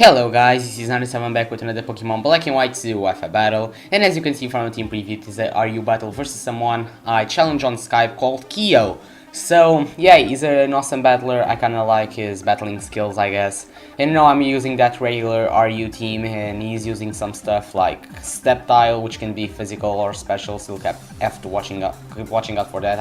Hello guys, this is 97 back with another Pokemon Black and White 2 Wi-Fi battle, and as you can see from the team preview, it is a RU battle versus someone I challenge on Skype called Kyo. So yeah, he's an awesome battler. I kinda like his battling skills, I guess. And I'm using that regular RU team, and he's using some stuff like Step Tile, which can be physical or special, so you'll have to keep watching out for that.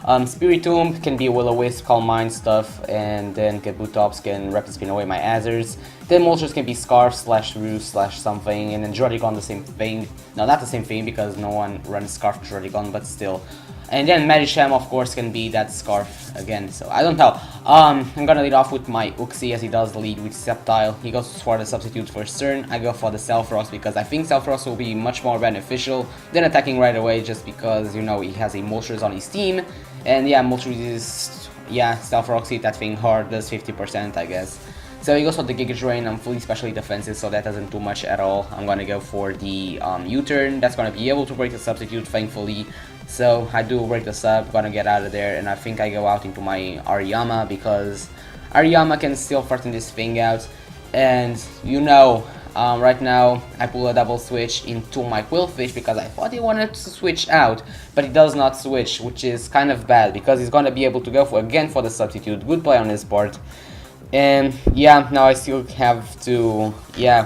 Spiritomb can be Will-O-Wisp, Calm Mind stuff, and then Kabutops can Rapid Spin away my Azers. Then Moltres can be Scarf slash Roost slash something, and then Druddigon the same thing. No, not the same thing because no one runs Scarf Druddigon, but still. And then Medicham, of course, can be that Scarf again, so I don't know. I'm gonna lead off with my Uxie as he does lead with Sceptile. He goes for the substitute first turn. I go for the Selfrost because I think Selfrost will be much more beneficial than attacking right away just because, he has a Moltres on his team. And yeah, Moltres is, Selfrost hit that thing hard, does 50% I guess. So he goes for the Giga Drain. I'm fully specially defensive, so that doesn't do much at all. I'm gonna go for the U-turn. That's gonna be able to break the substitute, thankfully. So I do break the sub, gonna get out of there, and I think I go out into my Ariyama because Ariyama can still threaten this thing out. And right now I pull a double switch into my Quillfish because I thought he wanted to switch out, but he does not switch, which is kind of bad because he's gonna be able to go for the substitute. Good play on his part. And yeah, now I still have to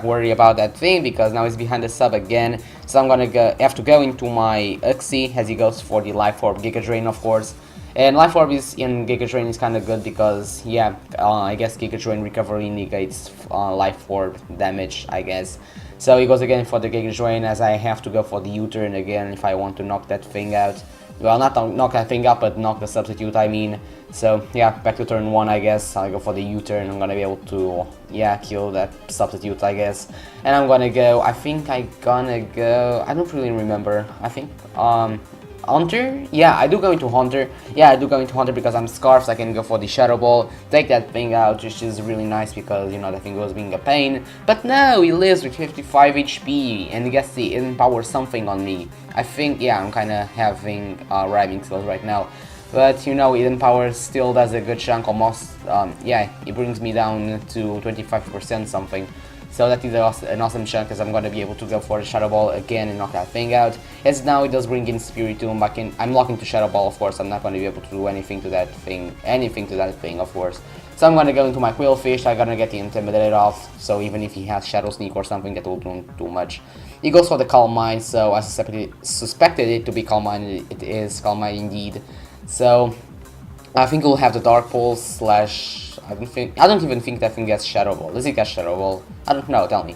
worry about that thing because now he's behind the sub again. So I'm gonna have to go into my Uxie as he goes for the Life Orb Giga Drain, of course. And Life Orb is in Giga Drain is kind of good because I guess Giga Drain recovery negates Life Orb damage, I guess. So he goes again for the Giga Drain as I have to go for the U-turn again if I want to knock that thing out. Well, not knock that thing up, but knock the substitute, I mean. So, yeah, back to turn 1, I guess. I go for the U-turn. I'm gonna be able to, kill that substitute, I guess. And I'm gonna go, I don't really remember. I think, Hunter? Yeah, I do go into Hunter. Yeah, I do go into Hunter because I'm Scarf, so I can go for the Shadow Ball, take that thing out, which is really nice because, that thing was being a pain. But no, he lives with 55 HP, and he gets the Hidden Power something on me. I think, I'm kinda having rhyming skills right now. But, Hidden Power still does a good chunk, almost, it brings me down to 25% something. So that is an awesome chunk because I'm going to be able to go for the Shadow Ball again and knock that thing out. As now it does bring in Spiritomb, I'm locking to Shadow Ball, of course. I'm not going to be able to do anything to that thing, of course. So I'm going to go into my Quillfish. I'm going to get the Intimidated off, so even if he has Shadow Sneak or something, that will do too much. He goes for the Calm Mind, so I suspected it to be Calm Mind. It is Calm Mind indeed. So I think we'll have the Dark Pulse slash... I don't even think that thing gets Shadow Ball. Does it get Shadow Ball? I don't know, tell me.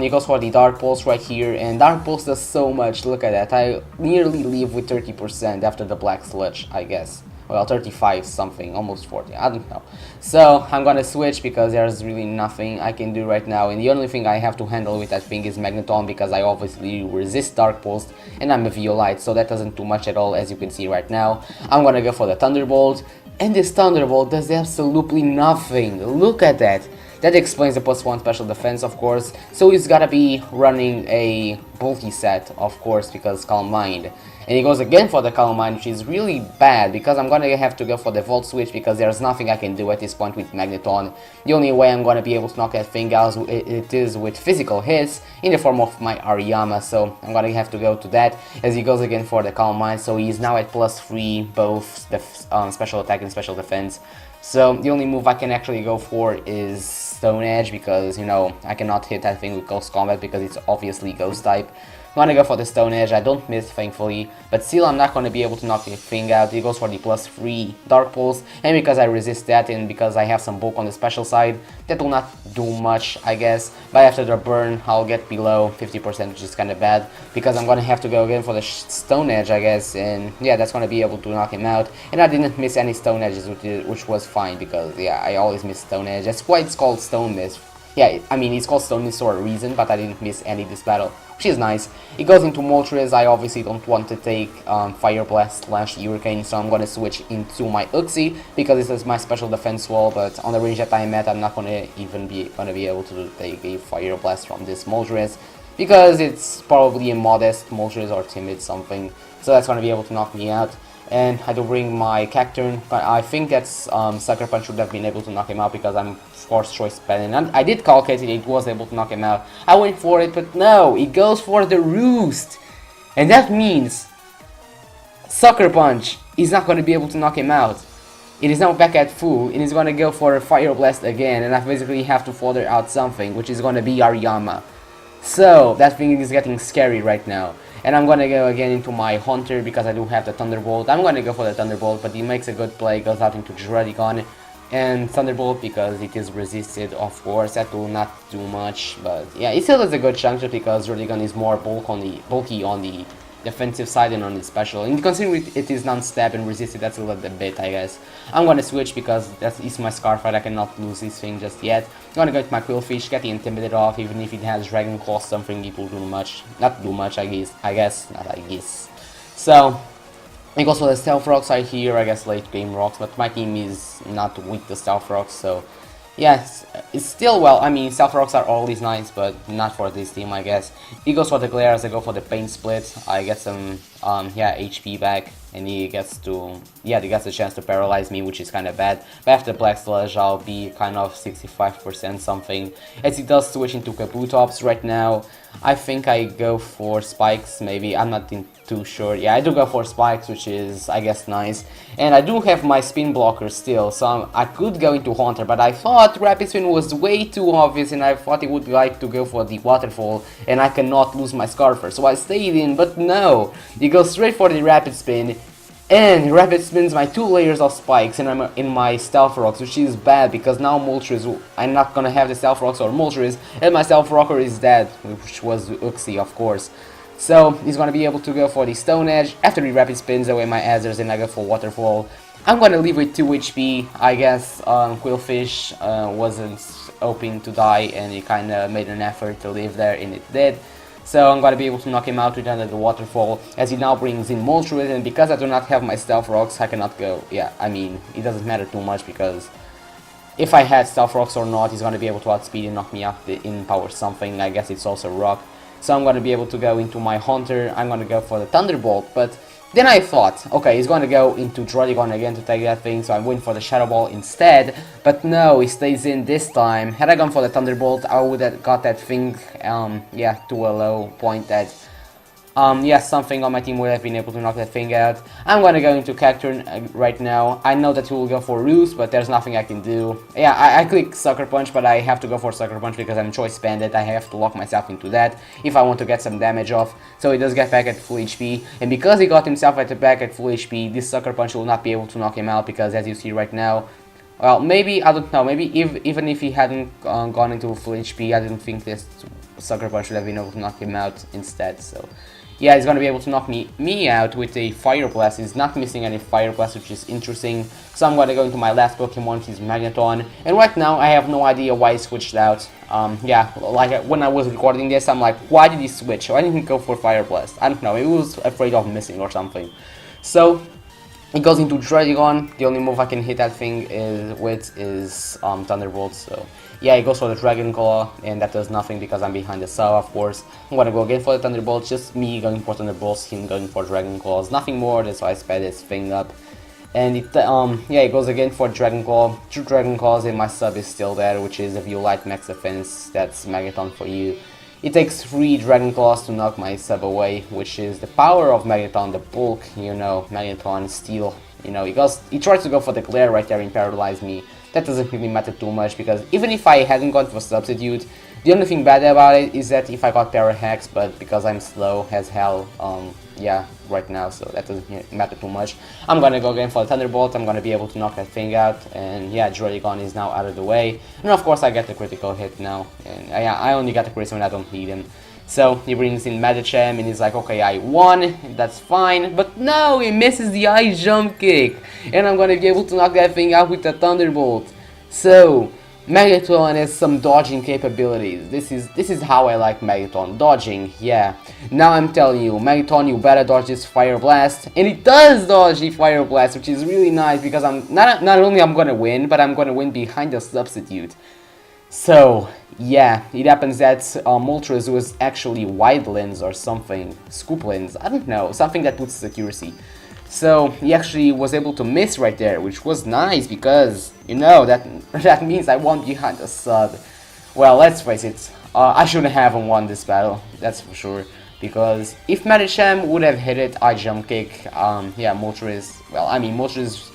He goes for the Dark Pulse right here, and Dark Pulse does so much. Look at that. I nearly leave with 30% after the Black Sludge, I guess. Well, 35 something, almost 40, I don't know. So, I'm gonna switch because there's really nothing I can do right now, and the only thing I have to handle with that thing is Magneton because I obviously resist Dark Pulse, and I'm a eviolite, so that doesn't do much at all, as you can see right now. I'm gonna go for the Thunderbolt, and this Thunderbolt does absolutely nothing. Look at that. That explains the +1 special defense, of course, so he's gotta be running a bulky set, of course, because Calm Mind. And he goes again for the Calm Mind, which is really bad, because I'm gonna have to go for the Volt Switch, because there's nothing I can do at this point with Magneton. The only way I'm gonna be able to knock that thing out it is with physical hits, in the form of my Ariyama, so I'm gonna have to go to that, as he goes again for the Calm Mind, so he's now at +3, both the special attack and special defense. So the only move I can actually go for is Stone Edge because, I cannot hit that thing with Ghost Combat because it's obviously Ghost type. I'm gonna go for the Stone Edge. I don't miss, thankfully, but still I'm not gonna be able to knock the thing out. He goes for the +3 Dark Pulse, and because I resist that and because I have some bulk on the special side, that will not do much, I guess. But after the burn, I'll get below 50%, which is kinda bad, because I'm gonna have to go again for the Stone Edge, I guess, and yeah, that's gonna be able to knock him out. And I didn't miss any Stone Edges, which was fine, because yeah, I always miss Stone Edge. That's why it's called Stone Miss. Yeah, I mean, it's called Stone Miss for a reason, but I didn't miss any this battle, which is nice. It goes into Moltres. I obviously don't want to take Fire Blast slash Hurricane, so I'm gonna switch into my Uxie because this is my special defense wall. But on the range that I'm at, I'm not gonna even be able to take a Fire Blast from this Moltres because it's probably a modest Moltres or timid something. So that's gonna be able to knock me out. And I do bring my Cacturn. I think that's Sucker Punch should have been able to knock him out because I'm forced choice spelling. And I did calculate it was able to knock him out. I went for it, but no, it goes for the Roost. And that means Sucker Punch is not going to be able to knock him out. It is now back at full, and it's going to go for a Fire Blast again, and I basically have to further out something, which is going to be Ariyama. So, that thing is getting scary right now. And I'm gonna go again into my Hunter because I do have the Thunderbolt. I'm gonna go for the Thunderbolt, but he makes a good play, goes out into Druddigon. And Thunderbolt because it is resisted, of course, that will not do much. But yeah, it still does a good chunk just because Druddigon is more bulky on the defensive side and on the special. And considering it is non-stab and resisted, that's a little bit, I guess. I'm gonna switch because that is my Scarfight. I cannot lose this thing just yet. I'm gonna go with my Quillfish, get the Intimidate off, even if it has Dragon Claw, something it will do much. Not do much, I guess. Not I guess. So, it goes for the Stealth Rocks right here, I guess late game rocks, but my team is not weak to Stealth Rocks, so yes, it's still, well, I mean, Stealth Rocks are always nice, but not for this team, I guess. He goes for the Glare as I go for the Pain Split. I get some, yeah, HP back, and he gets to, yeah, he gets a chance to paralyze me, which is kind of bad. But after Black Sludge, I'll be kind of 65% something. As he does switch into Kabutops right now, I think I go for Spikes, maybe, I'm not too sure. Yeah, I do go for Spikes, which is, I guess, nice. And I do have my Spin Blocker still, so I could go into Haunter, but I thought Rapid Spin was way too obvious, and I thought he would like to go for the Waterfall, and I cannot lose my Scarfer. So I stayed in, but no, he goes straight for the Rapid Spin, and Rapid Spins my 2 layers of Spikes, and I'm in my Stealth Rocks, which is bad, because now Moltres, I'm not gonna have the Stealth Rocks or Moltres, and my Stealth Rocker is dead, which was Uxie, of course. So, he's gonna be able to go for the Stone Edge. After he Rapid Spins away my Azers and I go for Waterfall, I'm gonna leave with 2 HP. I guess Quillfish wasn't hoping to die, and he kinda made an effort to live there, and it did. So I'm gonna be able to knock him out with under the Waterfall, as he now brings in Moltres, and because I do not have my Stealth Rocks, I cannot go. Yeah, I mean, it doesn't matter too much, because if I had Stealth Rocks or not, he's gonna be able to outspeed and knock me out in Power something. I guess it's also Rock. So I'm gonna be able to go into my Hunter. I'm gonna go for the Thunderbolt, but then I thought, okay, he's gonna go into Druddigon again to take that thing, so I'm going for the Shadow Ball instead. But no, he stays in this time. Had I gone for the Thunderbolt, I would have got that thing, yeah, to a low point that, yeah, something on my team would have been able to knock that thing out. I'm gonna go into Cacturn right now. I know that he will go for Roost, but there's nothing I can do. Yeah, I click Sucker Punch, but I have to go for Sucker Punch because I'm Choice Bandit. I have to lock myself into that if I want to get some damage off. So he does get back at full HP, and because he got himself back at full HP, this Sucker Punch will not be able to knock him out, because as you see right now, well, maybe, I don't know, maybe even if he hadn't gone into full HP, I didn't think this Sucker Punch would have been able to knock him out instead, so yeah, he's gonna be able to knock me out with a Fire Blast. He's not missing any Fire Blast, which is interesting. So I'm gonna go into my last Pokemon, which is Magneton. And right now, I have no idea why he switched out. Yeah, like when I was recording this, I'm like, why did he switch? Why didn't he go for Fire Blast? I don't know, he was afraid of missing or something. So it goes into Druddigon. The only move I can hit that thing is Thunderbolt. So yeah, he goes for the Dragon Claw, and that does nothing because I'm behind the cell, of course. I'm gonna go again for the Thunderbolt, just me going for Thunderbolts, him going for Dragon Claws, nothing more. That's why I sped this thing up. And it, yeah, it goes again for Dragon Claw, 2 Dragon Claws, and my sub is still there, which is eviolite max defense. That's Magneton for you. It takes 3 Dragon Claws to knock my sub away, which is the power of Magneton, the bulk, you know, Magneton, Steel. You know, he tries to go for the Glare right there and paralyze me. That doesn't really matter too much, because even if I hadn't gone for Substitute, the only thing bad about it is that if I got Parahex, but because I'm slow as hell, yeah, right now, so that doesn't matter too much. I'm gonna go again for the Thunderbolt. I'm gonna be able to knock that thing out, and yeah, Druddigon is now out of the way. And of course I get the critical hit now, and yeah, I only got the critical when I don't need him. So he brings in Medicham, and he's like, okay, I won, that's fine, but no, he misses the Ice Jump Kick, and I'm gonna be able to knock that thing out with the Thunderbolt. So Magneton has some dodging capabilities. This is how I like Magneton. Dodging, yeah. Now I'm telling you, Magneton, you better dodge this Fire Blast. And it does dodge the Fire Blast, which is really nice, because I'm not only I'm gonna win, but I'm gonna win behind the Substitute. So yeah, it happens that Moltres was actually Wide Lens or something. Scoop Lens, I don't know, something that puts accuracy. So he actually was able to miss right there, which was nice because, you know, that means I won behind the sub. Well, let's face it, I shouldn't have won this battle, that's for sure. Because if Magneton would have hit it, I jump kick, yeah, Moltres, well, I mean, Moltres,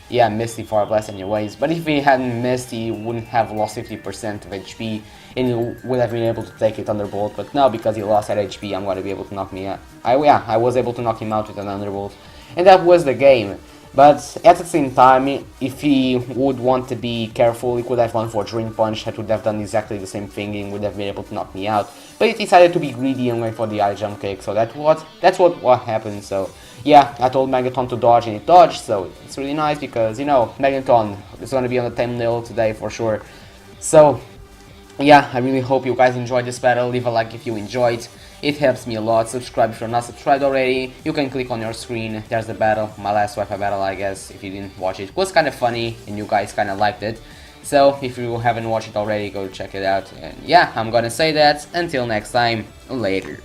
yeah, missed the Fire Blast anyways, but if he hadn't missed, he wouldn't have lost 50% of HP, and he would have been able to take a Thunderbolt, but now because he lost that HP, I'm going to be able to knock me out. I was able to knock him out with a Thunderbolt, and that was the game. But at the same time, if he would want to be careful, he could have gone for Drain Punch, that would have done exactly the same thing and would have been able to knock me out. But he decided to be greedy and went for the eye jump kick, so that's what happened. So yeah, I told Magneton to dodge and he dodged, so it's really nice because, you know, Magneton is going to be on the thumbnail today for sure. So yeah, I really hope you guys enjoyed this battle. Leave a like if you enjoyed. It helps me a lot. Subscribe if you're not subscribed already. You can click on your screen. There's the battle. My last Wi-Fi battle, I guess, if you didn't watch it. It was kind of funny and you guys kind of liked it. So if you haven't watched it already, go check it out. And yeah, I'm gonna say that. Until next time, later.